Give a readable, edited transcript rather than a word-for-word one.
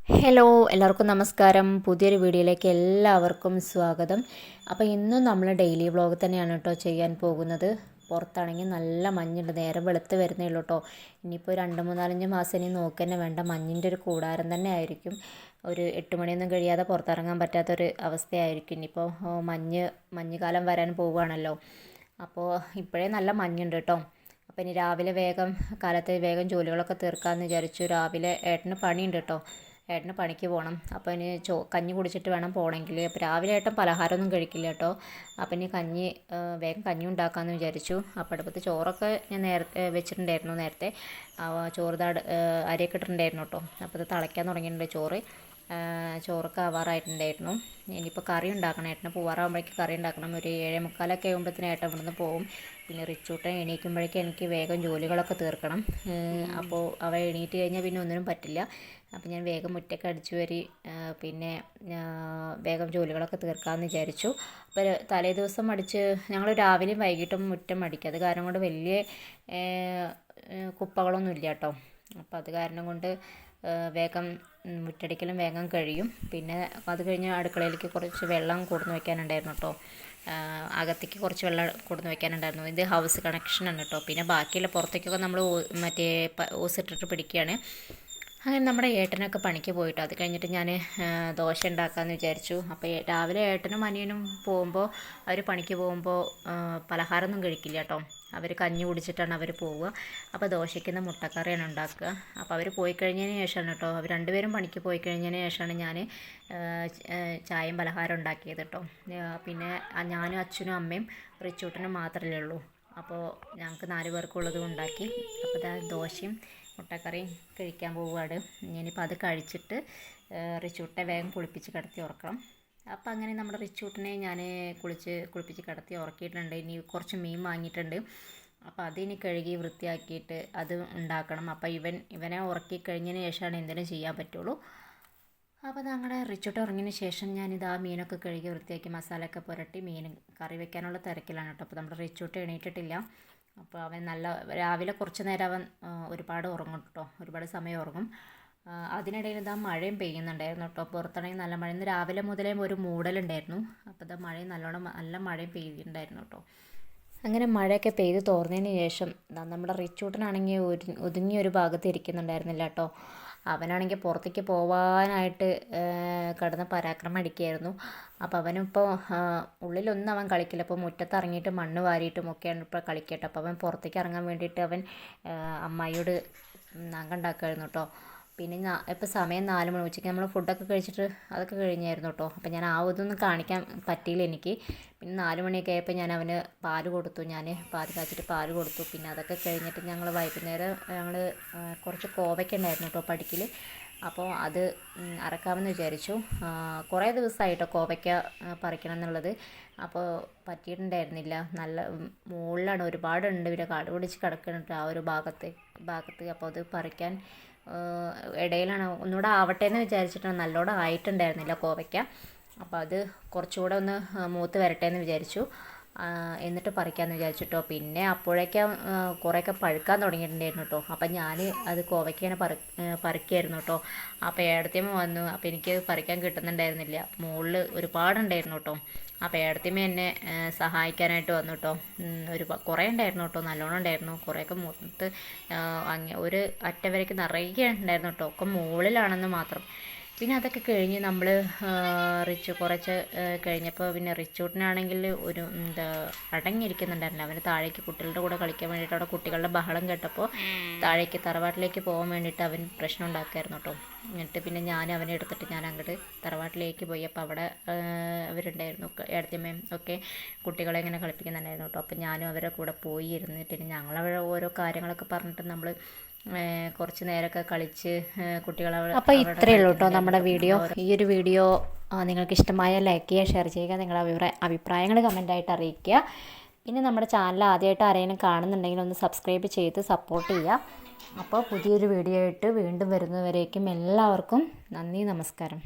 Hello എല്ലാവർക്കും നമസ്കാരം. പുതിയൊരു വീഡിയോയിലേക്ക് എല്ലാവർക്കും സ്വാഗതം. അപ്പോൾ ഇന്നും നമ്മൾ ഡെയിലി വ്ളോഗ് തന്നെയാണ് കേട്ടോ ചെയ്യാൻ പോകുന്നത്. പുറത്താണെങ്കിൽ നല്ല മഞ്ഞുണ്ട്, നേരം വെളുത്ത് വരുന്നേ ഉള്ളൂ കേട്ടോ. ഇനിയിപ്പോൾ 2-3-4 മാസം ഇനി നോക്കുക തന്നെ വേണ്ട, മഞ്ഞിൻ്റെ ഒരു കൂടാരം തന്നെ ആയിരിക്കും. ഒരു 8 മണിയൊന്നും കഴിയാതെ പുറത്തിറങ്ങാൻ പറ്റാത്തൊരു അവസ്ഥയായിരിക്കും. ഇനിയിപ്പോൾ മഞ്ഞുകാലം വരാൻ പോവുകയാണല്ലോ. അപ്പോൾ ഇപ്പോഴേ നല്ല മഞ്ഞുണ്ട് കേട്ടോ. അപ്പോൾ ഇനി രാവിലെ കാലത്ത് വേഗം ജോലികളൊക്കെ തീർക്കാമെന്ന് വിചാരിച്ചു. രാവിലെ ഏട്ടന് പണിയുണ്ട് കേട്ടോ, ഏട്ടന് പണിക്ക് പോകണം. അപ്പോൾ ഇനി കഞ്ഞി കുടിച്ചിട്ട് വേണം പോകണമെങ്കിൽ. അപ്പോൾ രാവിലെ ഏട്ടൻ പലഹാരമൊന്നും കഴിക്കില്ല കേട്ടോ. അപ്പോൾ ഇനി വേഗം കഞ്ഞി ഉണ്ടാക്കാമെന്ന് വിചാരിച്ചു. അപ്പോൾ അടുപ്പത്ത് ചോറൊക്കെ ഞാൻ നേരത്തെ വെച്ചിട്ടുണ്ടായിരുന്നു. നേരത്തെ ചോറ് അരിയൊക്കെ ഇട്ടിട്ടുണ്ടായിരുന്നു കേട്ടോ. അപ്പോൾ ഇത് തിളയ്ക്കാൻ തുടങ്ങിയിട്ടുണ്ട് ചോറൊക്കെ ആവാറായിട്ടുണ്ടായിരുന്നു. ഇനിയിപ്പോൾ കറി ഉണ്ടാക്കണം. ഏട്ടന് പോവാറാകുമ്പോഴേക്ക് കറി ഉണ്ടാക്കണം. ഒരു 7:45 ആകുമ്പോഴത്തേന് ഏട്ടൻ ഇവിടുന്ന് പോകും. പിന്നെ റിച്ചൂട്ടൻ എണീക്കുമ്പോഴേക്കും എനിക്ക് വേഗം ജോലികളൊക്കെ തീർക്കണം. അപ്പോൾ അവ എണീറ്റ് കഴിഞ്ഞാൽ പിന്നെ ഒന്നിനും പറ്റില്ല. അപ്പോൾ ഞാൻ വേഗം മുറ്റൊക്കെ അടിച്ചു വരി പിന്നെ വേഗം ജോലികളൊക്കെ തീർക്കാമെന്ന് വിചാരിച്ചു. അപ്പോൾ തലേ ദിവസം ഞങ്ങൾ രാവിലെയും വൈകിട്ടും മുറ്റം അടിക്കും. അത് കാരണം കൊണ്ട് വലിയ കുപ്പകളൊന്നും ഇല്ല കേട്ടോ. അപ്പോൾ അത് കാരണം കൊണ്ട് വേഗം മുറ്റടിക്കലും വേഗം കഴിയും. പിന്നെ അത് കഴിഞ്ഞ് അടുക്കളയിലേക്ക് കുറച്ച് വെള്ളം കൊടുന്ന് വയ്ക്കാനുണ്ടായിരുന്നു കേട്ടോ. അകത്തേക്ക് കുറച്ച് വെള്ളം കൊടുന്ന് വയ്ക്കാനുണ്ടായിരുന്നു. ഇത് ഹൗസ് കണക്ഷനാണ് കേട്ടോ. പിന്നെ ബാക്കിയുള്ള പുറത്തേക്കൊക്കെ നമ്മൾ മറ്റേ ഓസ് ഇട്ടിട്ട് പിടിക്കുകയാണ്. അങ്ങനെ നമ്മുടെ ഏട്ടനൊക്കെ പണിക്ക് പോയിട്ട് അത് കഴിഞ്ഞിട്ട് ഞാൻ ദോശ ഉണ്ടാക്കാമെന്ന് വിചാരിച്ചു. അപ്പോൾ രാവിലെ ഏട്ടനും അനിയനും അവർ പണിക്ക് പോകുമ്പോൾ പലഹാരമൊന്നും കഴിക്കില്ല കേട്ടോ. അവർ കഞ്ഞി കുടിച്ചിട്ടാണ് അവർ പോവുക. അപ്പോൾ ദോശയ്ക്കുന്ന മുട്ടക്കറിയാണ് ഉണ്ടാക്കുക. അപ്പോൾ അവർ പോയി കഴിഞ്ഞതിന് ശേഷമാണ് കേട്ടോ, അവർ രണ്ടുപേരും പണിക്ക് പോയി കഴിഞ്ഞതിന് ശേഷമാണ് ഞാൻ ചായയും പലഹാരം ഉണ്ടാക്കിയത് കേട്ടോ. പിന്നെ ഞാനും അച്ഛനും അമ്മയും റിച്ചൂട്ടനും മാത്രമല്ലേ ഉള്ളൂ. അപ്പോൾ ഞങ്ങൾക്ക് 4 പേർക്കുള്ളതും ഉണ്ടാക്കി. അപ്പോൾ ദോശയും മുട്ടക്കറിയും കഴിക്കാൻ പോവുകയാണ്. ഞാനിപ്പോൾ അത് കഴിച്ചിട്ട് റിച്ചൂട്ടിനെ വേഗം കുളിപ്പിച്ച് കിടത്തി ഉറക്കണം. അപ്പോൾ അങ്ങനെ നമ്മുടെ റിച്ചൂട്ടിനെ ഞാൻ കുളിപ്പിച്ച് കിടത്തി ഉറക്കിയിട്ടുണ്ട്. ഇനി കുറച്ച് മീൻ വാങ്ങിയിട്ടുണ്ട്. അപ്പോൾ അതിനി കഴുകി വൃത്തിയാക്കിയിട്ട് അത് ഉണ്ടാക്കണം. അപ്പോൾ ഇവനെ ഉറക്കി കഴിഞ്ഞതിന് ശേഷമാണ് എന്തെങ്കിലും ചെയ്യാൻ പറ്റുള്ളൂ. അപ്പോൾ ഞങ്ങളുടെ റിച്ചൂട്ട് ഉറങ്ങിയതിന് ശേഷം ഞാനിത് മീനൊക്കെ കഴുകി വൃത്തിയാക്കി മസാലയൊക്കെ പുരട്ടി മീൻ കറി വെക്കാനുള്ള തിരക്കിലാണ് കേട്ടോ. അപ്പോൾ നമ്മുടെ റിച്ചൂട്ട് എണീറ്റിട്ടില്ല. അപ്പോൾ അവൻ രാവിലെ കുറച്ച് നേരം അവൻ ഒരുപാട് ഉറങ്ങും കേട്ടോ, ഒരുപാട് സമയം ഉറങ്ങും. അതിനിടയിൽ മഴയും പെയ്യുന്നുണ്ടായിരുന്നു കേട്ടോ. പുറത്താണെങ്കിൽ നല്ല മഴ. ഇന്ന് രാവിലെ മുതലേ ഒരു മൂടലുണ്ടായിരുന്നു. അപ്പോൾ മഴയും നല്ല മഴയും പെയ്യുന്നുണ്ടായിരുന്നു കേട്ടോ. അങ്ങനെ മഴയൊക്കെ പെയ്ത് തോർന്നതിന് ശേഷം നമ്മുടെ റിച്ചൂട്ടനാണെങ്കിൽ ഒതുങ്ങിയൊരു ഭാഗത്ത് ഇരിക്കുന്നുണ്ടായിരുന്നില്ല കേട്ടോ. അവനാണെങ്കിൽ പുറത്തേക്ക് പോവാനായിട്ട് കിടന്ന് പരാക്രമം അടിക്കുകയായിരുന്നു. അപ്പോൾ അവനിപ്പോൾ ഉള്ളിലൊന്നും അവൻ കളിക്കില്ല. അപ്പോൾ മുറ്റത്ത് ഇറങ്ങിയിട്ട് മണ്ണ് വാരിയിട്ടും ഒക്കെയാണ് ഇപ്പോൾ കളിക്കട്ടെ. അപ്പോൾ അവൻ പുറത്തേക്ക് ഇറങ്ങാൻ വേണ്ടിയിട്ട് അവൻ അമ്മായിയോട് നഖമുണ്ടാക്കുമായിരുന്നു കേട്ടോ. പിന്നെ ഇപ്പോൾ സമയം 4 മണി, ഉച്ചയ്ക്ക് നമ്മൾ ഫുഡൊക്കെ കഴിച്ചിട്ട് അതൊക്കെ കഴിഞ്ഞായിരുന്നു കേട്ടോ. അപ്പോൾ ഞാൻ ഇതൊന്നും കാണിക്കാൻ പറ്റിയില്ല എനിക്ക്. പിന്നെ 4 മണിയൊക്കെ ആയപ്പോൾ ഞാൻ അവന് പാല് കൊടുത്തു. പാല് കാച്ചിട്ട് പാല് കൊടുത്തു. പിന്നെ അതൊക്കെ കഴിഞ്ഞിട്ട് ഞങ്ങൾ വൈകുന്നേരം കുറച്ച് കോവയ്ക്ക ഉണ്ടായിരുന്നു കേട്ടോ പടിക്കൽ. അപ്പോൾ അത് അറക്കാമെന്ന് വിചാരിച്ചു. കുറേ ദിവസമായിട്ടോ കോവയ്ക്ക പറിക്കണം എന്നുള്ളത്. അപ്പോൾ പറ്റിയിട്ടുണ്ടായിരുന്നില്ല. നല്ല മുകളിലാണ്, ഒരുപാടുണ്ട്. പിന്നെ കാട് പിടിച്ച് കിടക്കുന്നുണ്ട് ആ ഒരു ഭാഗത്ത്. അപ്പോൾ അത് പറിക്കാൻ ഇടയിലാണ്. ഒന്നുകൂടെ ആവട്ടെ എന്ന് വിചാരിച്ചിട്ടാണ്. നല്ലോണം ആയിട്ടുണ്ടായിരുന്നില്ല കോവയ്ക്ക. അപ്പോൾ അത് കുറച്ചുകൂടെ ഒന്ന് മൂത്ത് വരട്ടെ എന്ന് വിചാരിച്ചു. എന്നിട്ട് പറിക്കാമെന്ന് വിചാരിച്ചിട്ടോ. പിന്നെ അപ്പോഴേക്കും കുറേയൊക്കെ പഴുക്കാൻ തുടങ്ങിയിട്ടുണ്ടായിരുന്നു കേട്ടോ. അപ്പം ഞാൻ അത് കോവയ്ക്കാനെ പറിക്കായിരുന്നു കേട്ടോ. അപ്പോൾ ഏടത്തിയമ്മ വന്നു. അപ്പോൾ എനിക്ക് പറിക്കാൻ കിട്ടുന്നുണ്ടായിരുന്നില്ല. മുകളിൽ ഒരുപാടുണ്ടായിരുന്നു കേട്ടോ. അപ്പോൾ ഏടത്തിയമ്മ എന്നെ സഹായിക്കാനായിട്ട് വന്നു കേട്ടോ. കുറേ ഉണ്ടായിരുന്നു കേട്ടോ, നല്ലോണം ഉണ്ടായിരുന്നു. കുറേയൊക്കെ മൂത്ത് ഒരു അറ്റ വരയ്ക്ക് നിറയെ ഉണ്ടായിരുന്നു കേട്ടോ. ഒക്കെ മുകളിലാണെന്ന് മാത്രം. പിന്നെ അതൊക്കെ കഴിഞ്ഞ് നമ്മൾ കുറച്ച് കഴിഞ്ഞപ്പോൾ പിന്നെ റിച്ചൂട്ടിനാണെങ്കിൽ അടങ്ങിയിരിക്കുന്നുണ്ടായിരുന്നില്ല. അവന് താഴേക്ക് കുട്ടികളുടെ കൂടെ കളിക്കാൻ വേണ്ടിയിട്ട് അവിടെ കുട്ടികളുടെ ബഹളം കേട്ടപ്പോൾ താഴേക്ക് തറവാട്ടിലേക്ക് പോകാൻ വേണ്ടിയിട്ട് അവൻ പ്രശ്നം ഉണ്ടാക്കുമായിരുന്നു കേട്ടോ. എന്നിട്ട് പിന്നെ ഞാൻ അവനെ എടുത്തിട്ട് ഞാൻ അങ്ങോട്ട് തറവാട്ടിലേക്ക് പോയി. അപ്പോൾ അവിടെ അവരുണ്ടായിരുന്നു, ഏടത്തിയമ്മയും ഒക്കെ കുട്ടികളെ ഇങ്ങനെ കളിപ്പിക്കുന്നുണ്ടായിരുന്നു കേട്ടോ. അപ്പോൾ ഞാനും അവരുടെ കൂടെ പോയി ഇരുന്ന് പിന്നെ ഞങ്ങളവിടെ ഓരോ കാര്യങ്ങളൊക്കെ പറഞ്ഞിട്ട് നമ്മൾ കുറച്ച് നേരമൊക്കെ കളിച്ച് കുട്ടികളെ. അപ്പോൾ ഇത്രയേ ഉള്ളൂ കേട്ടോ നമ്മുടെ വീഡിയോ. ഈ ഒരു വീഡിയോ നിങ്ങൾക്ക് ഇഷ്ടമായ ലൈക്ക് ചെയ്യുക, ഷെയർ ചെയ്യുക, നിങ്ങളുടെ അഭിപ്രായങ്ങൾ കമൻറ്റായിട്ട് അറിയിക്കുക. പിന്നെ നമ്മുടെ ചാനൽ ആദ്യമായിട്ട് ആരെങ്കിലും കാണുന്നുണ്ടെങ്കിൽ ഒന്ന് സബ്സ്ക്രൈബ് ചെയ്ത് സപ്പോർട്ട് ചെയ്യുക. അപ്പോൾ പുതിയൊരു വീഡിയോ ആയിട്ട് വീണ്ടും വരുന്നവരേക്കും എല്ലാവർക്കും നന്ദി, നമസ്കാരം.